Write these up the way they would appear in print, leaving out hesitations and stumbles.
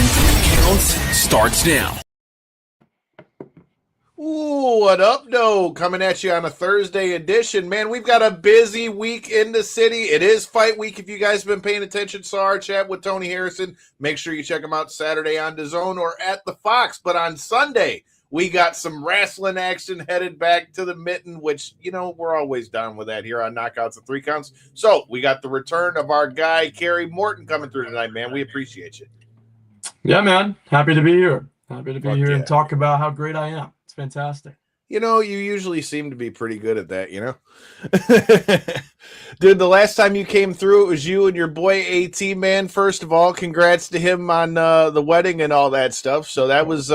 10 counts starts now. Ooh, what up, though? Coming at you on a Thursday edition. Man, we've got a busy week in the city. It is fight week. If you guys have been paying attention, saw our chat with Tony Harrison, make sure you check him out Saturday on DAZN or at the Fox. But on Sunday, we got some wrestling action headed back to the Mitten, which, you know, we're always down with that here on Knockouts and Three Counts. So we got the return of our guy, Kerry Morton, coming through tonight, man. We appreciate you. Yeah, man. Happy to be here. Happy to be here yeah. and talk about how great I am. It's fantastic. You know, you usually seem to be pretty good at that, you know? Dude, the last time you came through, it was you and your boy AT, man. First of all, congrats to him on the wedding and all that stuff. So that was,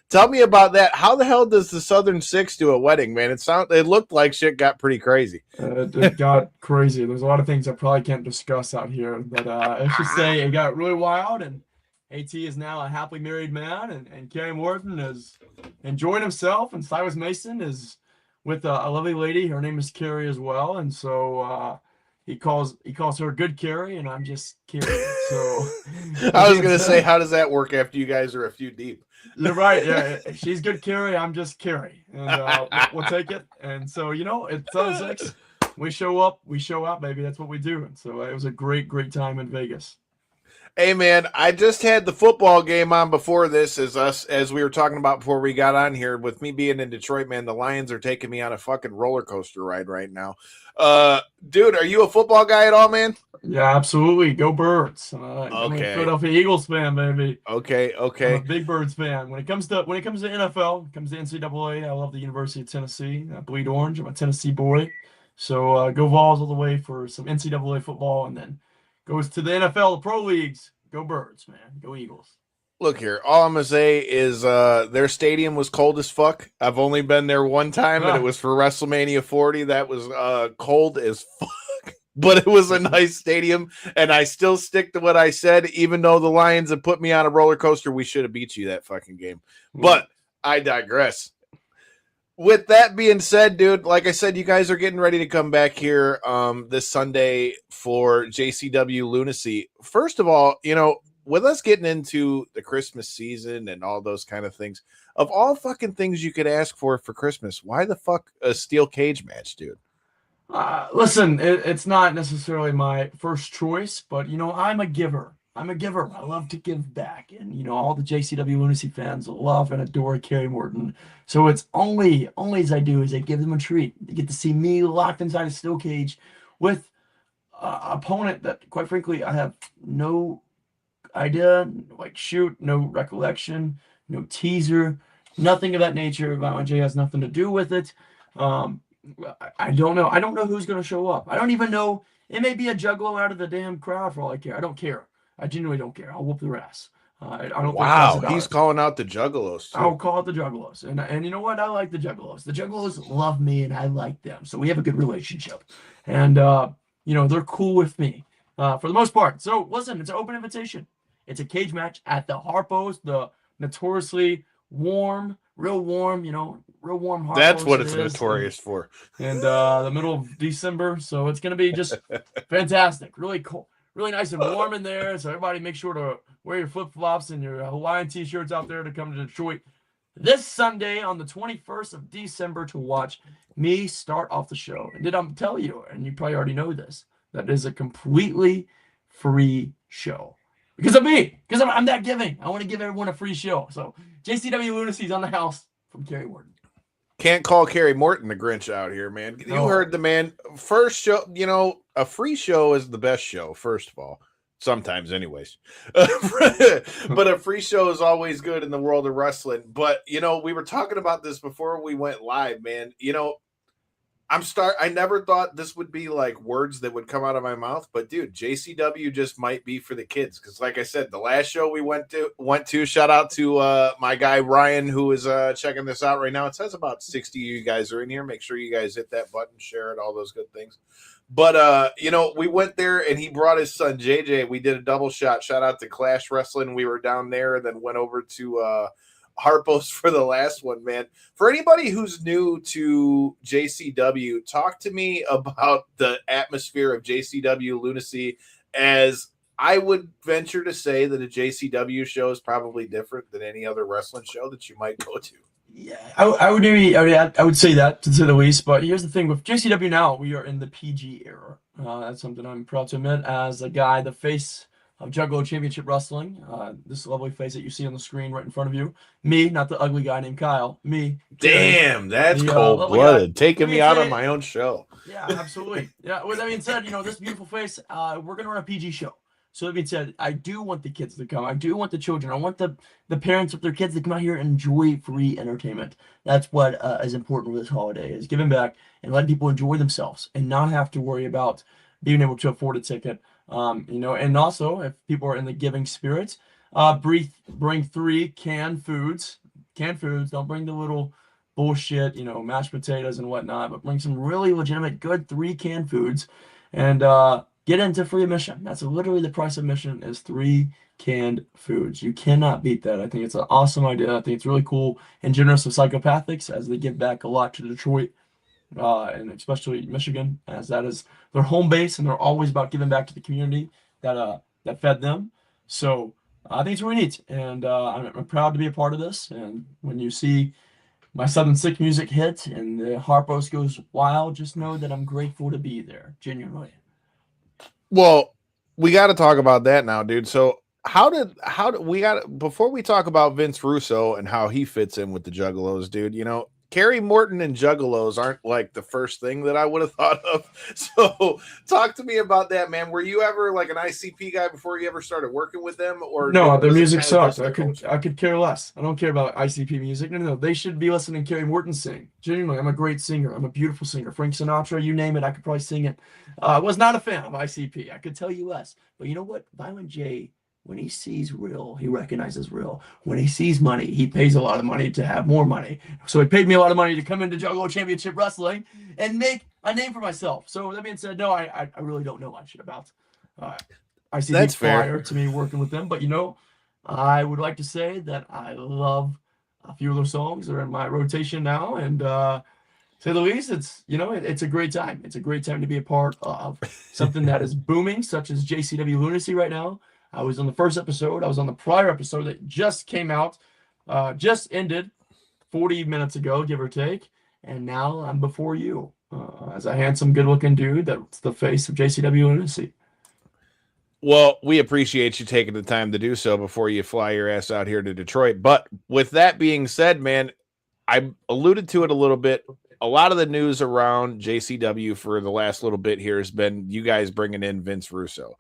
tell me about that. How the hell does the Southern Six do a wedding, man? It looked like shit got pretty crazy. It got crazy. There's a lot of things I probably can't discuss out here, but let's just say it got really wild, and AT is now a happily married man, and Kerry Morton is enjoying himself, and Cyrus Mason is with a lovely lady. Her name is Kerry as well, and so he calls her Good Kerry, and I'm just Kerry. So I was gonna say, how does that work after you guys are a few deep? You're right. Yeah, she's Good Kerry. I'm just Kerry, and we'll take it. And so, you know, it's Southern Six. We show up, baby. That's what we do. And so it was a great time in Vegas. Hey, man, I just had the football game on before this, as we were talking about before we got on here. With me being in Detroit, man, the Lions are taking me on a fucking roller coaster ride right now. Dude, are you a football guy at all, man? Yeah, absolutely. Go Birds. Okay. I'm a Philadelphia Eagles fan, baby. Okay. I'm a big Birds fan. When it comes to NFL, when it comes to NCAA, I love the University of Tennessee. I bleed orange. I'm a Tennessee boy. So go Vols all the way for some NCAA football, and then goes to the NFL, the pro leagues. Go Birds, man. Go Eagles. Look here. All I'm going to say is their stadium was cold as fuck. I've only been there one time, and it was for WrestleMania 40. That was cold as fuck. But it was a nice stadium, and I still stick to what I said. Even though the Lions have put me on a roller coaster, we should have beat you that fucking game. But I digress. With that being said, dude, like I said, you guys are getting ready to come back here this Sunday for JCW Lunacy. First of all, you know, with us getting into the Christmas season and all those kind of things, of all fucking things you could ask for Christmas, why the fuck a steel cage match, dude? Listen, it's not necessarily my first choice, but, you know, I'm a giver. I love to give back. And, you know, all the JCW Lunacy fans love and adore Kerry Morton. So it's only as I do is I give them a treat. They get to see me locked inside a steel cage with an opponent that, quite frankly, I have no idea, no recollection, no teaser, nothing of that nature. Violent J has nothing to do with it. I don't know. I don't know who's going to show up. I don't even know. It may be a juggalo out of the damn crowd for all I care. I don't care. I genuinely don't care. I'll whoop their ass. I don't. Wow, he's calling out the Juggalos too. I'll call it the Juggalos, and you know what? I like the Juggalos. The Juggalos love me, and I like them, so we have a good relationship. And you know, they're cool with me for the most part. So listen, it's an open invitation. It's a cage match at the Harpo's, the notoriously warm, real warm. You know, real warm Harpo's. That's what it's notorious for. And the middle of December, so it's gonna be just fantastic. Really cool. Really nice and warm in there, so everybody make sure to wear your flip-flops and your Hawaiian t-shirts out there to come to Detroit this Sunday on the 21st of December to watch me start off the show. And did I tell you, and you probably already know this, that is a completely free show. Because of me. Because I'm that giving. I want to give everyone a free show. So JCW Lunacy's on the house from Kerry Morton. Can't call Kerry Morton the Grinch out here, man. You heard the man. First show, you know, a free show is the best show, first of all. Sometimes, anyways. But a free show is always good in the world of wrestling. But, you know, we were talking about this before we went live, man. You know, I never thought this would be like words that would come out of my mouth, but dude, JCW just might be for the kids. Cause like I said, the last show we went to shout out to my guy, Ryan, who is checking this out right now. It says about 60 of you guys are in here. Make sure you guys hit that button, share it, all those good things. But, you know, we went there and he brought his son, JJ. We did a double shot. Shout out to Clash Wrestling. We were down there and then went over to, Harpo's for the last one, man. For anybody who's new to JCW, talk to me about the atmosphere of JCW Lunacy as I would venture to say that a JCW show is probably different than any other wrestling show that you might go to. Yeah, I would say that, to say the least. But here's the thing with JCW now, we are in the PG era. That's something I'm proud to admit as a guy, the face of Juggalo Championship Wrestling. This lovely face that you see on the screen right in front of you. Me, not the ugly guy named Kyle. Me. Damn, that's the cold-blooded. Taking me out on my own show. Yeah, absolutely. Yeah, with that being said, this beautiful face, we're going to run a PG show. So that being said, I do want the kids to come. I do want the children. I want the parents of their kids to come out here and enjoy free entertainment. That's what is important with this holiday, is giving back and letting people enjoy themselves and not have to worry about being able to afford a ticket. And also, if people are in the giving spirit, bring 3 canned foods. Canned foods. Don't bring the little bullshit, mashed potatoes and whatnot, but bring some really legitimate, good 3 canned foods and get into free admission. That's literally the price of admission, is 3 canned foods. You cannot beat that. I think it's an awesome idea. I think it's really cool and generous of Psychopathics, as they give back a lot to Detroit and especially Michigan, as that is their home base, and they're always about giving back to the community that fed them. So I think it's really neat, and I'm proud to be a part of this. And when you see my Southern Sick music hit and the Harpos goes wild, just know that I'm grateful to be there, genuinely. Well, we got to talk about that now, dude. So how did we got, before we talk about Vince Russo and how he fits in with the Juggalos, dude, Kerry Morton and Juggalos aren't like the first thing that I would have thought of. So talk to me about that, man. Were you ever like an ICP guy before you ever started working with them? Or no, their music sucks. I could care less. I don't care about ICP music. No. They should be listening to Kerry Morton sing. Genuinely, I'm a great singer. I'm a beautiful singer. Frank Sinatra, you name it, I could probably sing it. I was not a fan of ICP. I could tell you less. But you know what? Violent J, when he sees real, he recognizes real. When he sees money, he pays a lot of money to have more money. So he paid me a lot of money to come into Juggalo Championship Wrestling and make a name for myself. So that being said, no, I really don't know much about ICP. That's prior to me working with them. But, I would like to say that I love a few of their songs. They're in my rotation now. And to say the least, it's a great time. It's a great time to be a part of something that is booming, such as JCW Lunacy right now. I was on the first episode. I was on the prior episode that just came out, just ended 40 minutes ago, give or take. And now I'm before you as a handsome, good-looking dude that's the face of JCW Lunacy. Well, we appreciate you taking the time to do so before you fly your ass out here to Detroit. But with that being said, man, I alluded to it a little bit. A lot of the news around JCW for the last little bit here has been you guys bringing in Vince Russo.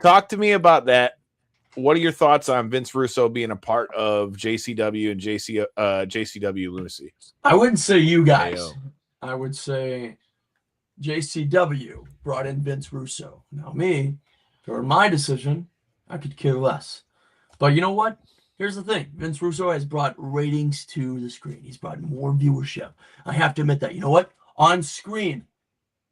Talk to me about that. What are your thoughts on Vince Russo being a part of JCW and JCW Lunacy? I wouldn't say you guys. I would say JCW brought in Vince Russo. Now me, for my decision, I could care less. But you know what? Here's the thing. Vince Russo has brought ratings to the screen. He's brought more viewership. I have to admit that. You know what? On screen,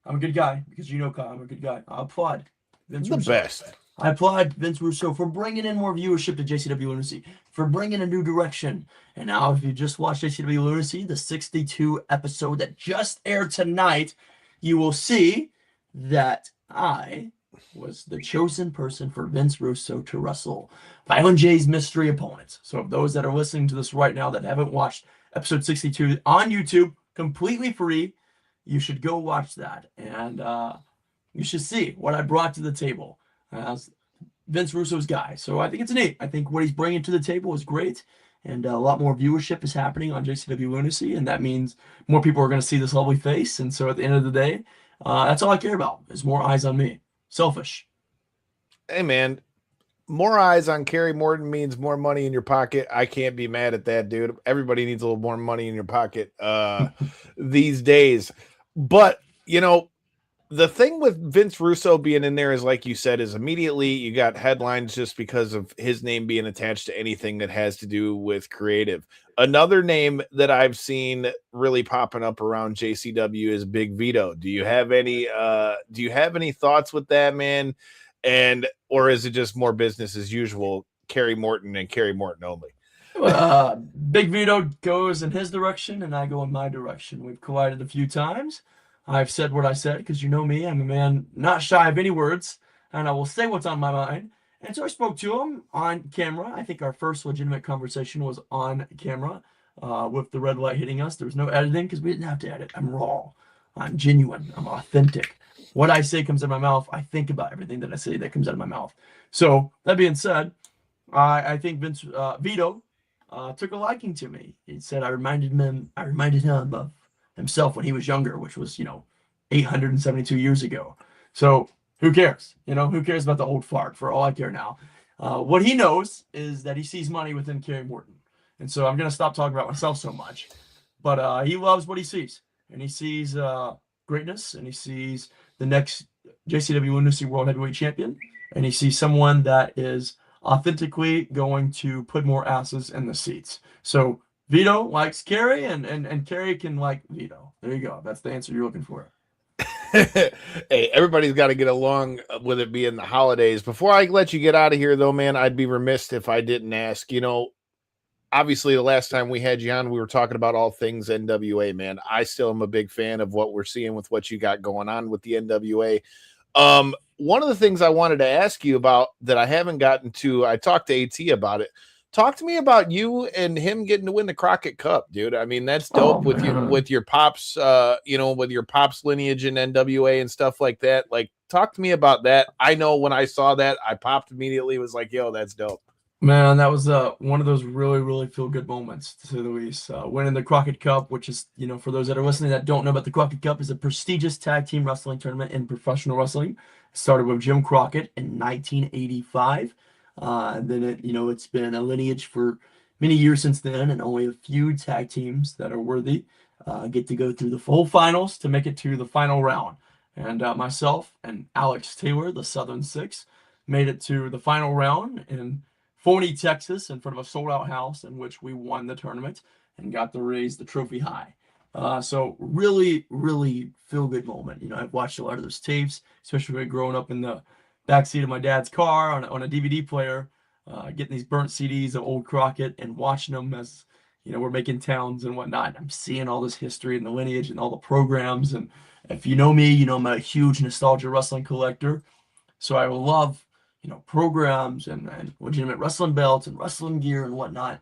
I'm a good guy because Kyle, I'm a good guy. I applaud Vince Russo. The best. I applaud Vince Russo for bringing in more viewership to JCW Lunacy, for bringing a new direction. And now, if you just watched JCW Lunacy, the 62 episode that just aired tonight, you will see that I was the chosen person for Vince Russo to wrestle Violent J's mystery opponents. So, if those that are listening to this right now that haven't watched episode 62 on YouTube, completely free, you should go watch that. And you should see what I brought to the table as Vince Russo's guy. So I think it's neat. I think what he's bringing to the table is great, and a lot more viewership is happening on JCW Lunacy, and that means more people are going to see this lovely face. And so at the end of the day, that's all I care about, is more eyes on me. Selfish. Hey, man, more eyes on Kerry Morton means more money in your pocket. I can't be mad at that, dude. Everybody needs a little more money in your pocket these days. But, the thing with Vince Russo being in there is, like you said, is immediately you got headlines just because of his name being attached to anything that has to do with creative. Another name that I've seen really popping up around JCW is Big Vito. Do you have any thoughts with that, man? Or is it just more business as usual, Kerry Morton and Kerry Morton only? Big Vito goes in his direction and I go in my direction. We've collided a few times. I've said what I said because you know me. I'm a man not shy of any words, and I will say what's on my mind. And so I spoke to him on camera. I think our first legitimate conversation was on camera with the red light hitting us. There was no editing because we didn't have to edit. I'm raw. I'm genuine. I'm authentic. What I say comes out of my mouth. I think about everything that I say that comes out of my mouth. So that being said, I think Vito took a liking to me. He said I reminded him of himself when he was younger, which was 872 years ago. So who cares? Who cares about the old fart? For all I care now. What he knows is that he sees money within Kerry Morton, and so I'm gonna stop talking about myself so much. But he loves what he sees, and he sees greatness, and he sees the next JCW Lunacy World Heavyweight Champion, and he sees someone that is authentically going to put more asses in the seats. So Vito likes Kerry, and Kerry can like Vito. There you go. That's the answer you're looking for. Hey, everybody's got to get along with it being the holidays. Before I let you get out of here, though, man, I'd be remiss if I didn't ask. Obviously, the last time we had you on, we were talking about all things NWA, man. I still am a big fan of what we're seeing with what you got going on with the NWA. One of the things I wanted to ask you about that I haven't gotten to, I talked to AT about it. Talk to me about you and him getting to win the Crockett Cup, dude. I mean, that's dope with your pops, with your pops lineage in NWA and stuff like that. Like, talk to me about that. I know when I saw that, I popped immediately. Was like, yo, that's dope. Man, that was one of those really, really feel good moments, to say the least. Winning the Crockett Cup, which is, for those that are listening that don't know about the Crockett Cup, is a prestigious tag team wrestling tournament in professional wrestling. It started with Jim Crockett in 1985. Then it's been a lineage for many years since then, and only a few tag teams that are worthy get to go through the full finals to make it to the final round. And myself and Alex Taylor, the Southern Six, made it to the final round in Forney, Texas, in front of a sold-out house, in which we won the tournament and got to raise the trophy high. So really, really feel-good moment. I've watched a lot of those tapes, especially growing up in the backseat of my dad's car on a DVD player, getting these burnt CDs of old Crockett and watching them as, we're making towns and whatnot. I'm seeing all this history and the lineage and all the programs. And if you know me, I'm a huge nostalgia wrestling collector. So I love programs and legitimate wrestling belts and wrestling gear and whatnot.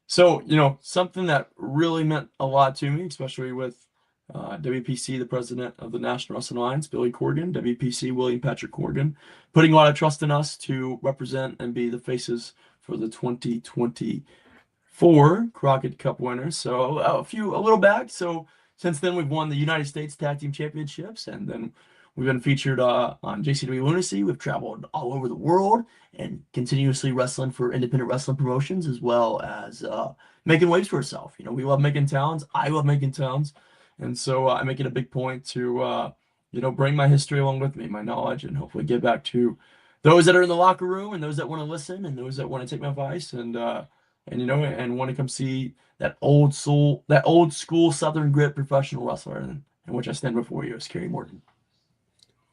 So something that really meant a lot to me, especially with WPC, the president of the National Wrestling Alliance, Billy Corgan, WPC, William Patrick Corgan, putting a lot of trust in us to represent and be the faces for the 2024 Crockett Cup winners. So a little back. So since then, we've won the United States Tag Team Championships, and then we've been featured on JCW Lunacy. We've traveled all over the world and continuously wrestling for independent wrestling promotions, as well as making waves for ourselves. We love making towns. I love making towns. And so I make it a big point to, bring my history along with me, my knowledge, and hopefully get back to those that are in the locker room and those that want to listen and those that want to take my advice and want to come see that old school Southern grit professional wrestler in which I stand before you as Kerry Morton.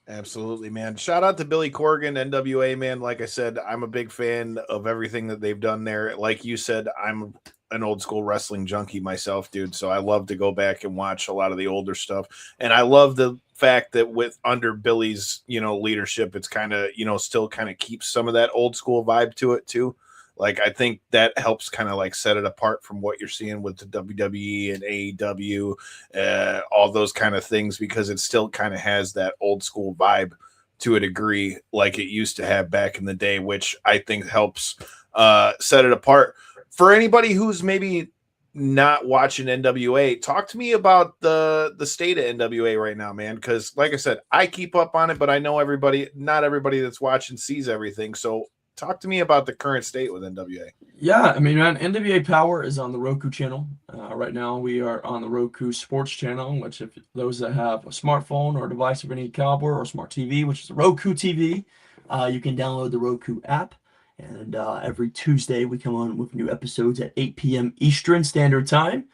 Absolutely, man. Shout out to Billy Corgan, NWA, man. Like I said, I'm a big fan of everything that they've done there. Like you said, I'm an old school wrestling junkie myself, dude. So I love to go back and watch a lot of the older stuff. And I love the fact that under Billy's, leadership, it's kind of, still kind of keeps some of that old school vibe to it too. Like, I think that helps kind of like set it apart from what you're seeing with the WWE and AEW, all those kind of things, because it still kind of has that old school vibe to a degree, like it used to have back in the day, which I think helps set it apart. For anybody who's maybe not watching NWA, talk to me about the state of NWA right now, man. Because like I said, I keep up on it, but I know not everybody that's watching sees everything. So talk to me about the current state with NWA. Yeah, I mean, man, NWA Power is on the Roku channel. Right now, we are on the Roku Sports channel, which if those that have a smartphone or a device of any caliber or smart TV, which is a Roku TV, you can download the Roku app. And every Tuesday, we come on with new episodes at 8 p.m. Eastern Standard Time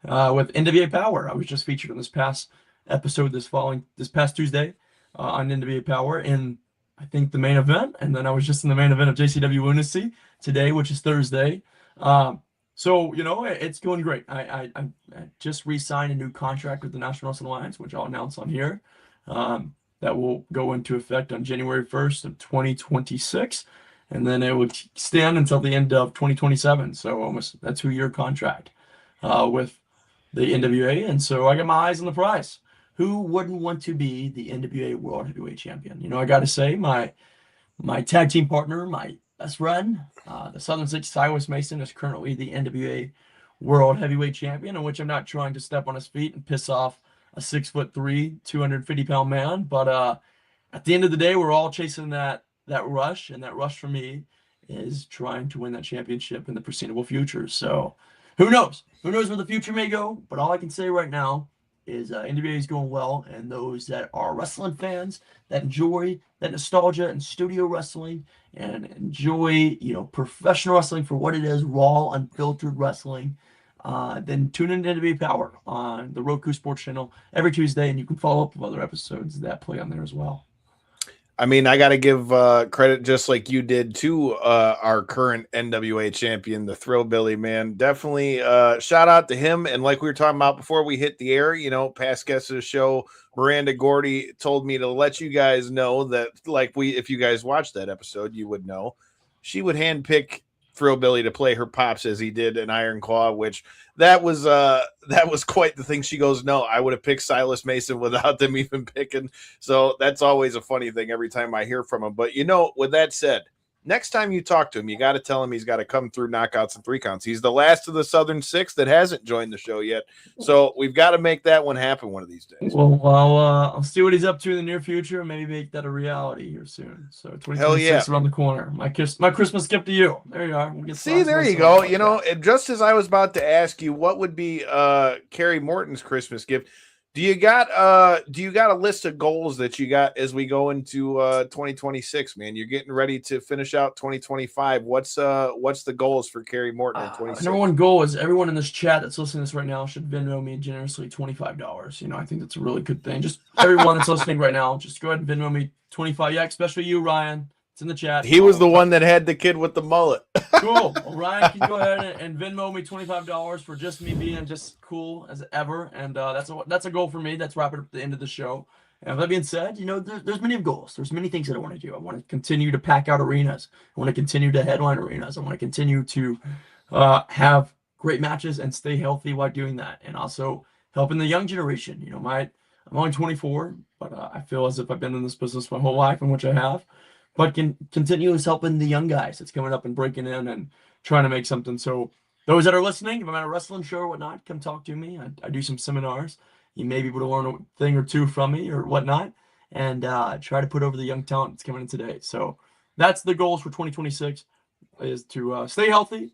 with NWA Power. I was just featured on this past episode this past Tuesday on NWA Power in, I think, the main event. And then I was just in the main event of JCW Lunacy today, which is Thursday. So, it's going great. I just re-signed a new contract with the National Wrestling Alliance, which I'll announce on here. that will go into effect on January 1st of 2026. And then it would extend until the end of 2027. So almost a 2-year contract with the NWA. And so I got my eyes on the prize. Who wouldn't want to be the NWA World Heavyweight Champion? You know, I got to say, my tag team partner, my best friend, the Southern Six Cyrus Mason, is currently the NWA World Heavyweight Champion, in which I'm not trying to step on his feet and piss off a 6'3", 250-pound man. But at the end of the day, we're all chasing that rush, and that rush for me is trying to win that championship in the foreseeable future. So who knows? Who knows where the future may go? But all I can say right now is NWA is going well, and those that are wrestling fans that enjoy that nostalgia and studio wrestling and enjoy, you know, professional wrestling for what it is, raw, unfiltered wrestling, then tune in to NWA Power on the Roku Sports Channel every Tuesday, and you can follow up with other episodes that play on there as well. I mean, I got to give credit, just like you did, to our current NWA champion, the Thrillbilly, man. Definitely shout out to him. And like we were talking about before we hit the air, you know, past guest of the show, Miranda Gordy, told me to let you guys know that, like, if you guys watched that episode, you would know she would handpick Thrillbilly to play her pops as he did in Iron Claw, which that was quite the thing. She goes, no, I would have picked Silas Mason without them even picking. So that's always a funny thing every time I hear from him. But, you know, with that said, next time you talk to him, you got to tell him he's got to come through knockouts and 3 counts. He's the last of the Southern Six that hasn't joined the show yet. So we've got to make that one happen one of these days. Well, I'll see what he's up to in the near future and maybe make that a reality here soon. So 2026 around the corner. My Christmas gift to you. There you are. See, there you go. You know, just as I was about to ask you, what would be Kerry Morton's Christmas gift? Do you got a list of goals that you got as we go into 2026, man? You're getting ready to finish out 2025. What's the goals for Kerry Morton in 2026? Number one goal is everyone in this chat that's listening to this right now should Venmo me generously $25. You know, I think that's a really good thing. Just everyone that's listening right now, just go ahead and Venmo me 25. Yeah, especially you, Ryan. It's in the chat. He was the one that had the kid with the mullet. Cool. Well, Ryan can go ahead and Venmo me $25 for just me being just cool as ever, and that's a goal for me. That's wrapping up the end of the show. And with that being said, you know, there's many goals. There's many things that I want to do. I want to continue to pack out arenas. I want to continue to headline arenas. I want to continue to have great matches and stay healthy while doing that, and also helping the young generation. You know, I'm only 24, but I feel as if I've been in this business my whole life, in which I have. But continues helping the young guys that's coming up and breaking in and trying to make something. So those that are listening, if I'm at a wrestling show or whatnot, come talk to me. I do some seminars. You may be able to learn a thing or two from me or whatnot, and try to put over the young talent that's coming in today. So that's the goals for 2026, is to stay healthy,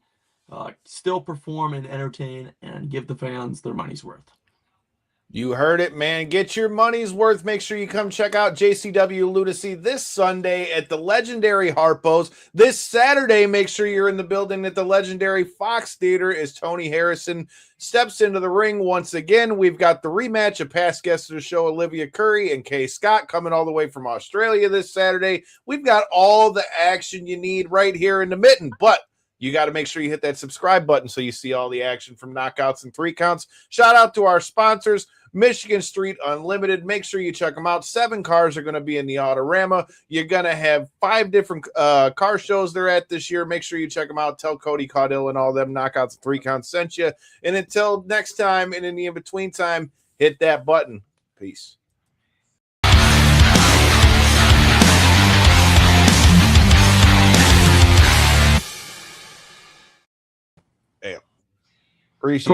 still perform and entertain, and give the fans their money's worth. You heard it, man. Get your money's worth. Make sure you come check out JCW Lunacy this Sunday at the legendary Harpo's. This Saturday, make sure you're in the building at the legendary Fox Theater as Tony Harrison steps into the ring once again. We've got the rematch of past guests of the show, Olivia Curry and Kay Scott, coming all the way from Australia this Saturday. We've got all the action you need right here in the mitten, but you got to make sure you hit that subscribe button so you see all the action from knockouts and 3 counts. Shout out to our sponsors, Michigan Street Unlimited. Make sure you check them out. 7 cars are going to be in the Autorama. You're going to have 5 different car shows they're at this year. Make sure you check them out. Tell Cody Caudill and all them knockouts and 3 counts sent you. And until next time, and in the in-between time, hit that button. Peace. Appreciate